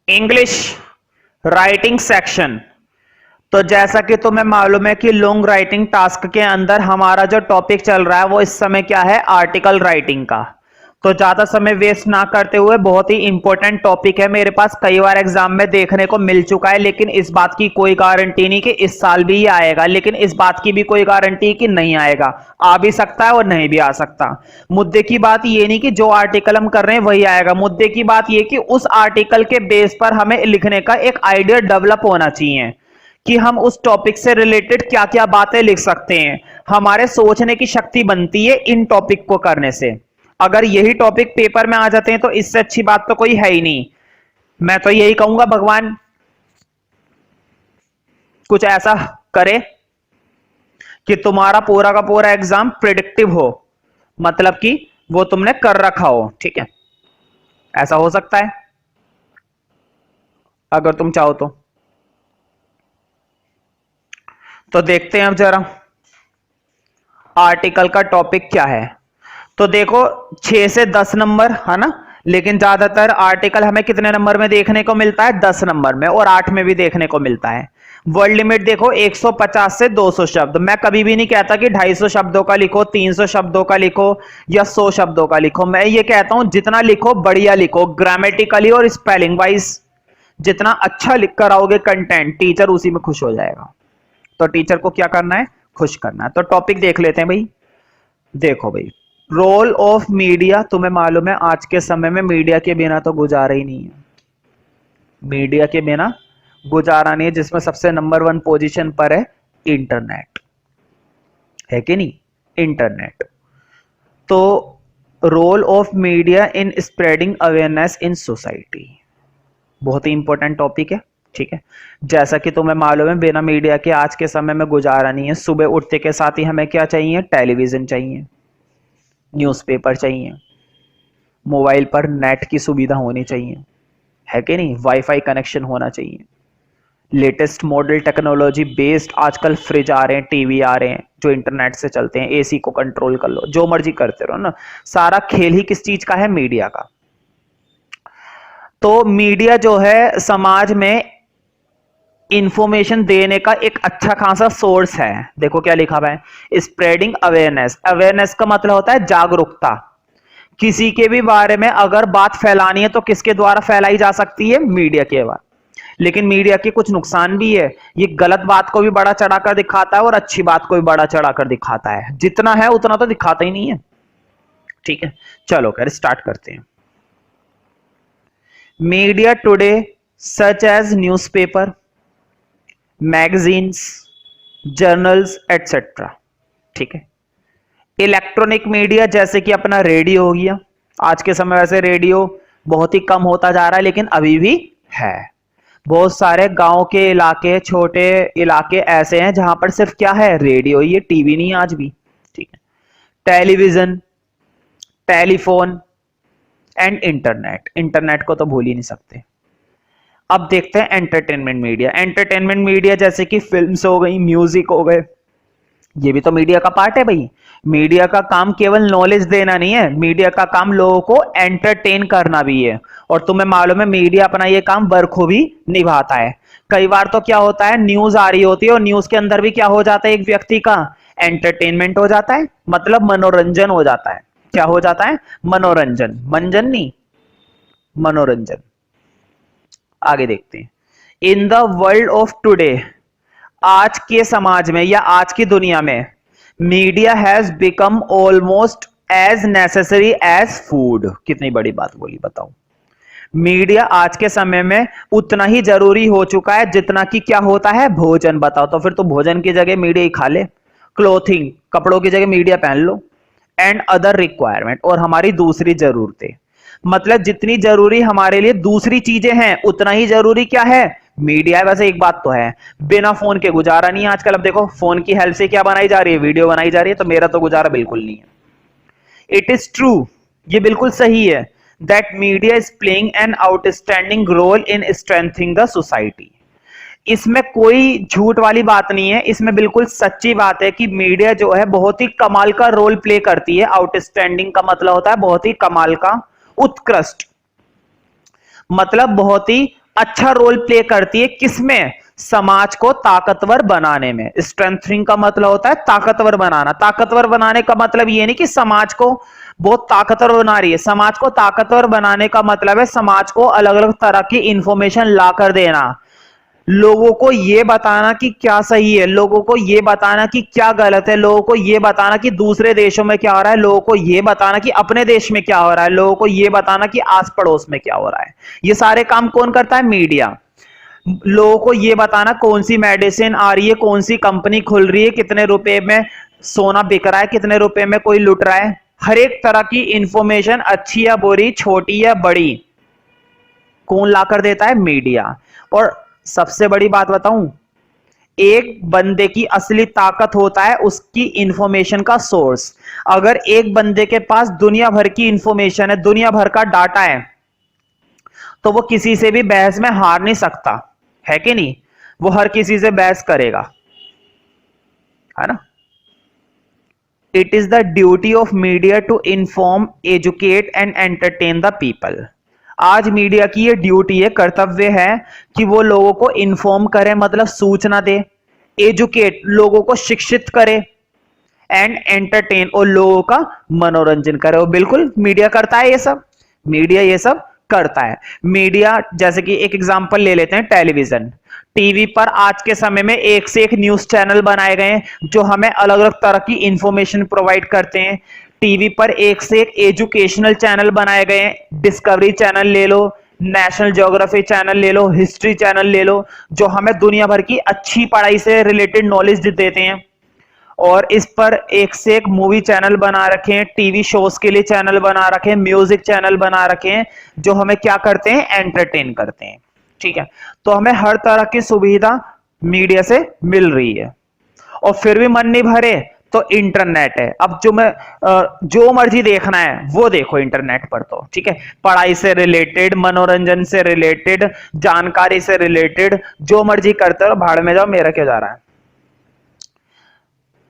English writing section. तो जैसा कि तुम्हें मालूम है कि लॉन्ग राइटिंग टास्क के अंदर हमारा जो टॉपिक चल रहा है वो इस समय क्या है, आर्टिकल राइटिंग का। तो ज्यादा समय वेस्ट ना करते हुए, बहुत ही इंपॉर्टेंट टॉपिक है, मेरे पास कई बार एग्जाम में देखने को मिल चुका है, लेकिन इस बात की कोई गारंटी नहीं कि इस साल भी ये आएगा, लेकिन इस बात की भी कोई गारंटी कि नहीं आएगा। आ भी सकता है और नहीं भी आ सकता। मुद्दे की बात ये नहीं कि जो आर्टिकल हम कर रहे हैं वही आएगा, मुद्दे की बात ये कि उस आर्टिकल के बेस पर हमें लिखने का एक आइडिया डेवलप होना चाहिए कि हम उस टॉपिक से रिलेटेड क्या क्या बातें लिख सकते हैं। हमारे सोचने की शक्ति बनती है इन टॉपिक को करने से। अगर यही टॉपिक पेपर में आ जाते हैं तो इससे अच्छी बात तो कोई है ही नहीं। मैं तो यही कहूंगा भगवान कुछ ऐसा करे कि तुम्हारा पूरा का पूरा एग्जाम प्रिडिक्टिव हो, मतलब कि वो तुमने कर रखा हो। ठीक है, ऐसा हो सकता है अगर तुम चाहो तो देखते हैं अब जरा आर्टिकल का टॉपिक क्या है। तो देखो 6 से 10 नंबर है ना, लेकिन ज्यादातर आर्टिकल हमें कितने नंबर में देखने को मिलता है, 10 नंबर में, और 8 में भी देखने को मिलता है। वर्ड लिमिट देखो 150 से 200 शब्द। मैं कभी भी नहीं कहता कि 250 शब्दों का लिखो, 300 शब्दों का लिखो या 100 शब्दों का लिखो। मैं ये कहता हूं जितना लिखो बढ़िया लिखो, ग्रामेटिकली और स्पेलिंग वाइज। जितना अच्छा लिख कर आओगे कंटेंट, टीचर उसी में खुश हो जाएगा। तो टीचर को क्या करना है, खुश करना है। तो टॉपिक देख लेते हैं भाई। देखो भाई, रोल ऑफ मीडिया। तुम्हें मालूम है आज के समय में मीडिया के बिना तो गुजारा ही नहीं है। मीडिया के बिना गुजारा नहीं है, जिसमें सबसे नंबर 1 पोजीशन पर है इंटरनेट, है कि नहीं, इंटरनेट। तो role of media in spreading awareness in society, बहुत ही इंपॉर्टेंट टॉपिक है। ठीक है, जैसा कि तुम्हें मालूम है बिना मीडिया के आज के समय में गुजारा नहीं है। सुबह उठते के साथ ही हमें क्या चाहिए, टेलीविजन चाहिए, न्यूज़पेपर चाहिए, मोबाइल पर नेट की सुविधा होनी चाहिए, है कि नहीं, वाईफाई कनेक्शन होना चाहिए। लेटेस्ट मॉडल टेक्नोलॉजी बेस्ड आजकल फ्रिज आ रहे हैं, टीवी आ रहे हैं जो इंटरनेट से चलते हैं, एसी को कंट्रोल कर लो, जो मर्जी करते रहो ना। सारा खेल ही किस चीज का है, मीडिया का। तो मीडिया जो है समाज में इंफॉर्मेशन देने का एक अच्छा खासा सोर्स है। देखो क्या लिखा हुआ है, स्प्रेडिंग अवेयरनेस। अवेयरनेस का मतलब होता है जागरूकता। किसी के भी बारे में अगर बात फैलानी है तो किसके द्वारा फैलाई जा सकती है, मीडिया के द्वारा। लेकिन मीडिया के कुछ नुकसान भी है, ये गलत बात को भी बड़ा चढ़ाकर दिखाता है और अच्छी बात को भी बड़ा चढ़ाकर दिखाता है। जितना है उतना तो दिखाता ही नहीं है। ठीक है, चलो खैर स्टार्ट करते हैं। Media today such as newspaper, magazines, journals etcetera. ठीक है, इलेक्ट्रॉनिक मीडिया जैसे कि अपना रेडियो हो गया। आज के समय वैसे रेडियो बहुत ही कम होता जा रहा है, लेकिन अभी भी है। बहुत सारे गांव के इलाके, छोटे इलाके ऐसे हैं जहां पर सिर्फ क्या है, रेडियो, ये टीवी नहीं आज भी। ठीक है, television, telephone and internet. Internet को तो भूल ही नहीं सकते। अब देखते हैं एंटरटेनमेंट मीडिया। एंटरटेनमेंट मीडिया जैसे कि फिल्म्स हो गई, म्यूजिक हो गए, ये भी तो मीडिया का पार्ट है भाई। मीडिया का काम केवल नॉलेज देना नहीं है, मीडिया का काम लोगों को एंटरटेन करना भी है। और तुम्हें मालूम है मीडिया अपना ये काम बखूबी निभाता है। कई बार तो क्या होता है, न्यूज आ रही होती है और न्यूज के अंदर भी क्या हो जाता है, एक व्यक्ति का एंटरटेनमेंट हो जाता है, मतलब मनोरंजन हो जाता है। क्या हो जाता है, मनोरंजन, मंजन नहीं, मनोरंजन। आगे देखते हैं। In the world of today, आज के समाज में या आज की दुनिया में, media has become almost as necessary as food. कितनी बड़ी बात बोली बताओ। मीडिया आज के समय में उतना ही जरूरी हो चुका है जितना कि क्या होता है, भोजन। बताओ तो फिर तो भोजन की जगह मीडिया ही खा ले, क्लोथिंग, कपड़ों की जगह मीडिया पहन लो, एंड अदर रिक्वायरमेंट, और हमारी दूसरी जरूरतें। मतलब जितनी जरूरी हमारे लिए दूसरी चीजें हैं, उतना ही जरूरी क्या है, मीडिया है। वैसे एक बात तो है, बिना फोन के गुजारा नहीं है आजकल। अब देखो फोन की हेल्प से क्या बनाई जा रही है, वीडियो बनाई जा रही है, तो मेरा तो गुजारा बिल्कुल नहीं है। इट इज ट्रू, ये बिल्कुल सही है, that media is playing an outstanding role in strengthening the society. इसमें कोई झूठ वाली बात नहीं है, इसमें बिल्कुल सच्ची बात है कि मीडिया जो है बहुत ही कमाल का रोल प्ले करती है। आउटस्टैंडिंग का मतलब होता है बहुत ही कमाल का, उत्कृष्ट, मतलब बहुत ही अच्छा रोल प्ले करती है किसमें? समाज को ताकतवर बनाने में। स्ट्रेंथनिंग का मतलब होता है ताकतवर बनाना। ताकतवर बनाने का मतलब ये नहीं कि समाज को बहुत ताकतवर बना रही है। समाज को ताकतवर बनाने का मतलब है समाज को अलग अलग तरह की इंफॉर्मेशन लाकर देना, लोगों को यह बताना कि क्या सही है, लोगों को यह बताना कि क्या गलत है, लोगों को यह बताना कि दूसरे देशों में क्या हो रहा है, लोगों को यह बताना कि अपने देश में क्या हो रहा है, लोगों को यह बताना कि आस पड़ोस में क्या हो रहा है। ये सारे काम कौन करता है? मीडिया। लोगों को यह बताना कौन सी मेडिसिन आ रही है, कौन सी कंपनी खुल रही है, कितने रुपए में सोना बिक रहा है, कितने रुपए में कोई लुट रहा है। हर एक तरह की इंफॉर्मेशन, अच्छी या बुरी, छोटी या बड़ी, कौन लाकर देता है? मीडिया। और सबसे बड़ी बात बताऊं, एक बंदे की असली ताकत होता है उसकी इंफॉर्मेशन का सोर्स। अगर एक बंदे के पास दुनिया भर की इंफॉर्मेशन है, दुनिया भर का डाटा है, तो वो किसी से भी बहस में हार नहीं सकता, है कि नहीं? वो हर किसी से बहस करेगा, है ना? It is the duty of media to inform, educate and entertain the people. आज मीडिया की ये ड्यूटी है, कर्तव्य है कि वो लोगों को इन्फॉर्म करे, मतलब सूचना दे, एजुकेट, लोगों को शिक्षित करे, एंड एंटरटेन, और लोगों का मनोरंजन करे। और बिल्कुल मीडिया करता है ये सब, मीडिया ये सब करता है। मीडिया, जैसे कि एक एग्जांपल ले लेते हैं, टेलीविजन। टीवी पर आज के समय में एक से एक न्यूज चैनल बनाए गए हैं जो हमें अलग अलग तरह की इंफॉर्मेशन प्रोवाइड करते हैं। टीवी पर एक से एक एजुकेशनल चैनल बनाए गए हैं। डिस्कवरी चैनल ले लो, नेशनल ज्योग्राफी चैनल ले लो, हिस्ट्री चैनल ले लो, जो हमें दुनिया भर की अच्छी पढ़ाई से रिलेटेड नॉलेज देते हैं। और इस पर एक से एक मूवी चैनल बना रखे हैं, टीवी शोज के लिए चैनल बना रखे हैं, म्यूजिक चैनल बना रखे हैं, जो हमें क्या करते हैं? एंटरटेन करते हैं। ठीक है, तो हमें हर तरह की सुविधा मीडिया से मिल रही है। और फिर भी मन नहीं भरे तो इंटरनेट है। अब जो मर्जी देखना है वो देखो इंटरनेट पर, तो ठीक है, पढ़ाई से रिलेटेड, मनोरंजन से रिलेटेड, जानकारी से रिलेटेड, जो मर्जी करते रहो, भाड़ में जाओ, मेरा क्या जा रहा है।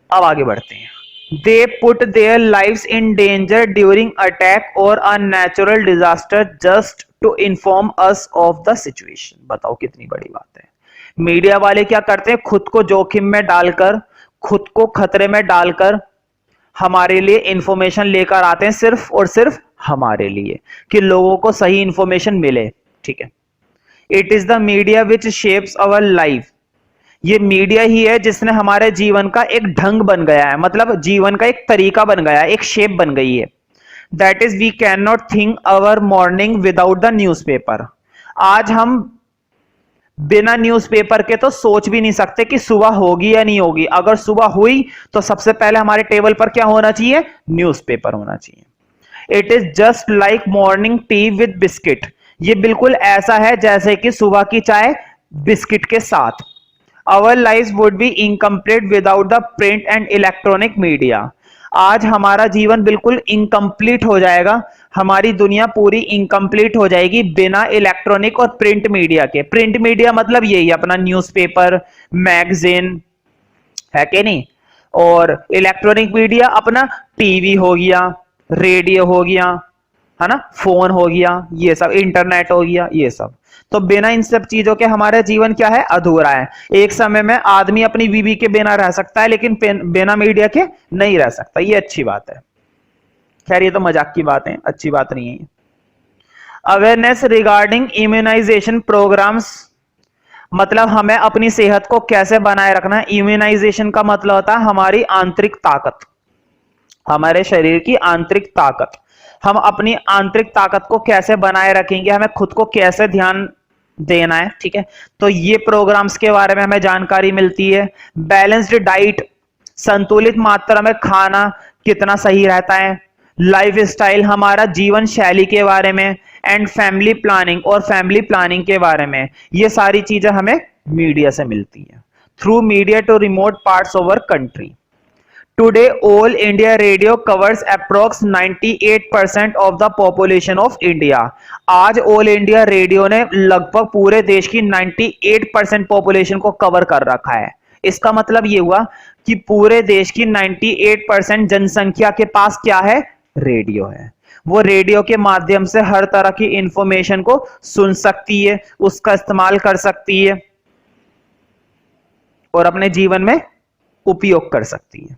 अब आगे बढ़ते हैं। They put their lives in danger during attack और a natural disaster just to inform us of the situation. बताओ कितनी बड़ी बात है। मीडिया वाले क्या करते हैं? खुद को जोखिम में डालकर, खुद को खतरे में डालकर हमारे लिए इंफॉर्मेशन लेकर आते हैं, सिर्फ और सिर्फ हमारे लिए, कि लोगों को सही इंफॉर्मेशन मिले। ठीक है, it is the media which shapes our life. ये मीडिया ही है जिसने हमारे जीवन का एक ढंग बन गया है, मतलब जीवन का एक तरीका बन गया है, एक शेप बन गई है। That is we can not think our morning without the newspaper. आज हम बिना न्यूज़पेपर के तो सोच भी नहीं सकते कि सुबह होगी या नहीं होगी। अगर सुबह हुई तो सबसे पहले हमारे टेबल पर क्या होना चाहिए? न्यूज़पेपर होना चाहिए। It is just like morning tea with biscuit. ये बिल्कुल ऐसा है जैसे कि सुबह की चाय बिस्किट के साथ। Our lives would be incomplete without the print and electronic media। आज हमारा जीवन बिल्कुल इनकम्प्लीट हो जाएगा, हमारी दुनिया पूरी इनकम्प्लीट हो जाएगी बिना इलेक्ट्रॉनिक और प्रिंट मीडिया के। प्रिंट मीडिया मतलब यही अपना न्यूज़पेपर, मैगजीन, है कि नहीं? और इलेक्ट्रॉनिक मीडिया अपना टीवी हो गया, रेडियो हो गया, है ना, फोन हो गया, ये सब, इंटरनेट हो गया, ये सब। तो बिना इन सब चीजों के हमारा जीवन क्या है? अधूरा है। एक समय में आदमी अपनी बीवी के बिना रह सकता है, लेकिन बिना मीडिया के नहीं रह सकता। ये अच्छी बात है। खैर ये तो मजाक की बात है, अच्छी बात नहीं है। अवेयरनेस रिगार्डिंग इम्यूनाइजेशन प्रोग्राम्स, मतलब हमें अपनी सेहत को कैसे बनाए रखना है। इम्यूनाइजेशन का मतलब होता है हमारी आंतरिक ताकत, हमारे शरीर की आंतरिक ताकत। हम अपनी आंतरिक ताकत को कैसे बनाए रखेंगे, हमें खुद को कैसे ध्यान देना है। ठीक है, तो ये प्रोग्राम्स के बारे में हमें जानकारी मिलती है। बैलेंस्ड डाइट, संतुलित मात्रा में खाना कितना सही रहता है। लाइफ स्टाइल, हमारा जीवन शैली के बारे में। एंड फैमिली प्लानिंग, और फैमिली प्लानिंग के बारे में। ये सारी चीजें हमें मीडिया से मिलती है, through media to remote parts of our country. Today, All India Radio covers approx 98% of the population of India। आज ऑल इंडिया रेडियो ने लगभग पूरे देश की 98% पॉपुलेशन को कवर कर रखा है। इसका मतलब ये हुआ कि पूरे देश की 98% जनसंख्या के पास क्या है? रेडियो है। वो रेडियो के माध्यम से हर तरह की इंफॉर्मेशन को सुन सकती है, उसका इस्तेमाल कर सकती है और अपने जीवन में उपयोग कर सकती है।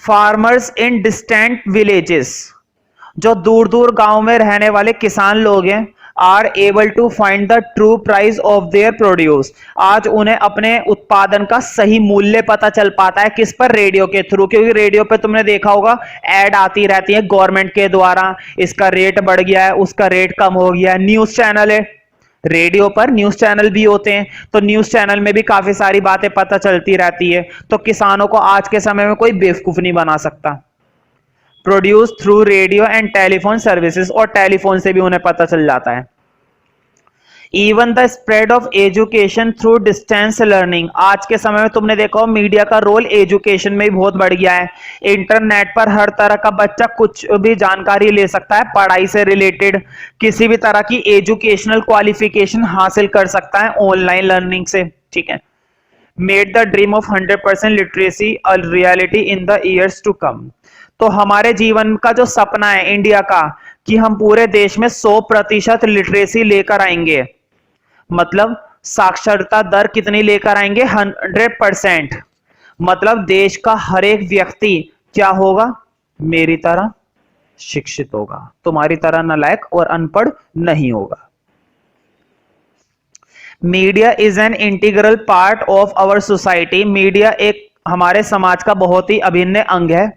फार्मर्स इन डिस्टेंट विलेजेस, जो दूर दूर गांव में रहने वाले किसान लोग हैं, are able to find the true price of their produce, आज उन्हें अपने उत्पादन का सही मूल्य पता चल पाता है। किस पर? रेडियो के थ्रू। क्योंकि रेडियो पे तुमने देखा होगा एड आती रहती है गवर्नमेंट के द्वारा, इसका रेट बढ़ गया है, उसका रेट कम हो गया है। न्यूज चैनल है, रेडियो पर न्यूज चैनल भी होते हैं, तो न्यूज चैनल में भी काफी सारी बातें पता चलती रहती है। तो किसानों को आज के समय में कोई बेवकूफ नहीं बना सकता। Produce through radio and telephone services, और टेलीफोन से भी उन्हें पता चल जाता है। Even the spread of education through distance learning, आज के समय में तुमने देखा हो मीडिया का रोल एजुकेशन में भी बहुत बढ़ गया है। इंटरनेट पर हर तरह का बच्चा कुछ भी जानकारी ले सकता है, पढ़ाई से रिलेटेड किसी भी तरह की एजुकेशनल क्वालिफिकेशन हासिल कर सकता है ऑनलाइन लर्निंग से। ठीक है। Made the dream of 100% literacy a reality in the years to come, तो हमारे जीवन का जो सपना है इंडिया का कि हम पूरे देश में 100% लिटरेसी लेकर आएंगे, मतलब साक्षरता दर कितनी लेकर आएंगे? 100%। मतलब देश का हर एक व्यक्ति क्या होगा? मेरी तरह शिक्षित होगा, तुम्हारी तरह नालायक और अनपढ़ नहीं होगा। Media is an integral part of our society, media एक हमारे समाज का बहुत ही अभिन्न अंग है,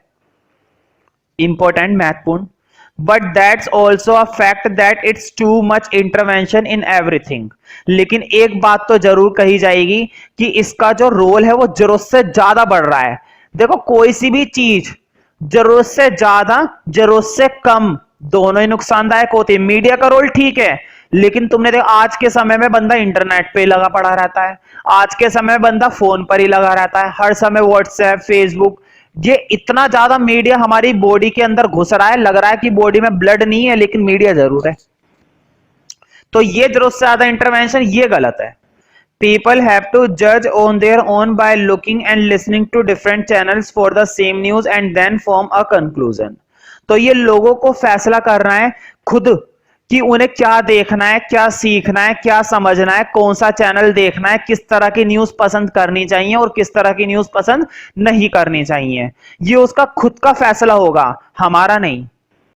इंपॉर्टेंट, महत्वपूर्ण। But that's also a fact that it's too much intervention in everything, लेकिन एक बात तो जरूर कही जाएगी कि इसका जो रोल है वो जरूरत से ज्यादा बढ़ रहा है। देखो कोई सी भी चीज जरूरत से ज्यादा जरूरत से कम दोनों ही नुकसानदायक होती है। मीडिया का रोल ठीक है, लेकिन तुमने देखा आज के समय में बंदा इंटरनेट पे लगा पड़ा रहता है, आज के समय में बंदा फोन पर ही लगा रहता है, हर समय व्हाट्सएप, फेसबुक, ये इतना ज्यादा मीडिया हमारी बॉडी के अंदर घुस रहा है, लग रहा है कि बॉडी में ब्लड नहीं है लेकिन मीडिया जरूर है। तो ये जरूरत से ज्यादा इंटरवेंशन ये गलत है। People have to judge on their own by looking and listening to different channels for the same news and then form a conclusion. तो ये लोगों को फैसला करना है खुद कि उन्हें क्या देखना है, क्या सीखना है, क्या समझना है, कौन सा चैनल देखना है, किस तरह की न्यूज पसंद करनी चाहिए और किस तरह की न्यूज पसंद नहीं करनी चाहिए। ये उसका खुद का फैसला होगा, हमारा नहीं।